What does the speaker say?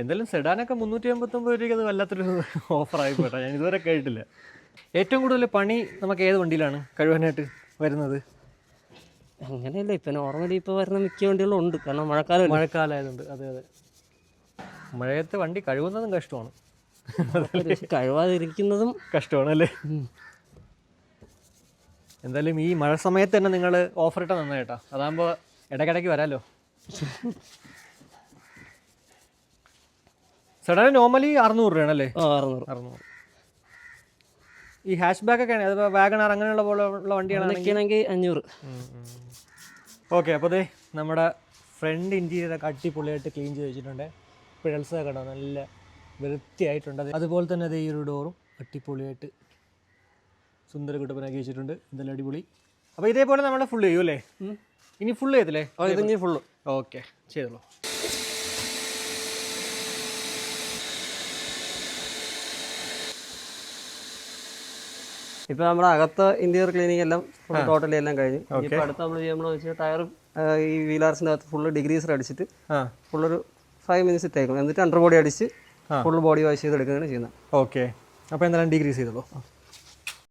എന്തായാലും സെഡാനൊക്കെ 389 രൂപയ്ക്ക് അത് വല്ലാത്തൊരു ഓഫറായി പോട്ടെ, ഞാൻ ഇതുവരെ കേട്ടില്ല. ഏറ്റവും കൂടുതൽ പണി നമുക്ക് ഏത് വണ്ടിയിലാണ് കഴുകാനായിട്ട് വരുന്നത്? അങ്ങനെയല്ല, ഇപ്പം നോർമലി ഇപ്പോൾ വരുന്ന മിക്ക വണ്ടികളും ഉണ്ട്, കാരണം മഴക്കാലമായതുകൊണ്ട്. അതെ അതെ, മഴയത്ത് വണ്ടി കഴുകുന്നതും കഷ്ടമാണ്, കഴിവാതിരിക്കുന്നതും കഷ്ടമാണ് അല്ലേ. എന്തായാലും ഈ മഴ സമയത്ത് തന്നെ നിങ്ങൾ ഓഫർ ഇട്ടാൽ നന്നായിട്ടാ, അതാകുമ്പോൾ ഇടയ്ക്കിടയ്ക്ക് വരാമല്ലോ. Sedan normally 600 രൂപയാണല്ലേ? 600. ഈ ഹാഷ് ബാക്ക് ഒക്കെ ആണെങ്കിൽ, അത് വാഗണാർ അങ്ങനെയുള്ള പോലുള്ള വണ്ടിയാണെങ്കിൽ 500. ഓക്കെ, അപ്പോൾ അതെ നമ്മുടെ ഫ്രണ്ട് ഇൻറ്റീരിയറൊക്കെ അടിപൊളിയായിട്ട് ക്ലീൻ ചെയ്ത് വെച്ചിട്ടുണ്ട്. പിഴൽസൊക്കെ കണ്ടോ, നല്ല വൃത്തിയായിട്ടുണ്ട്. അതുപോലെ തന്നെ അത് ഈ ഒരു ഡോറും അടിപൊളിയായിട്ട് സുന്ദര കുട്ടപ്പനാക്കി വെച്ചിട്ടുണ്ട്. എന്തായാലും അടിപൊളി. അപ്പോൾ ഇതേപോലെ നമ്മൾ ഫുൾ ചെയ്യും അല്ലേ? ഇനി ഫുൾ ചെയ്തില്ലേ? ഇതിങ്ങനെ ഫുള്ള്. ഓക്കെ, ചെയ്തോളൂ. ഇപ്പോൾ നമ്മുടെ അകത്ത് ഇന്റീരിയർ ക്ലീനിങ് എല്ലാം ടോട്ടലി എല്ലാം കഴിഞ്ഞു. ഇപ്പോൾ അടുത്ത് നമ്മൾ ചെയ്യുമ്പോൾ വെച്ചാൽ ടയറും ഈ വീലാർസിൻ്റെ അകത്ത് ഫുള്ള് ഡിഗ്രീസർ അടിച്ചിട്ട് ഫുള്ളൊരു 5 മിനിറ്റ്സ് ഇട്ടേക്കണം. എന്നിട്ട് അണ്ടർ ബോഡി അടിച്ച് ഫുൾ ബോഡി വാഷ് ചെയ്തെടുക്കുകയാണ് ചെയ്യുന്നത്. ഓക്കെ, അപ്പോൾ എന്തായാലും ഡിഗ്രീസ് ചെയ്തോളൂ.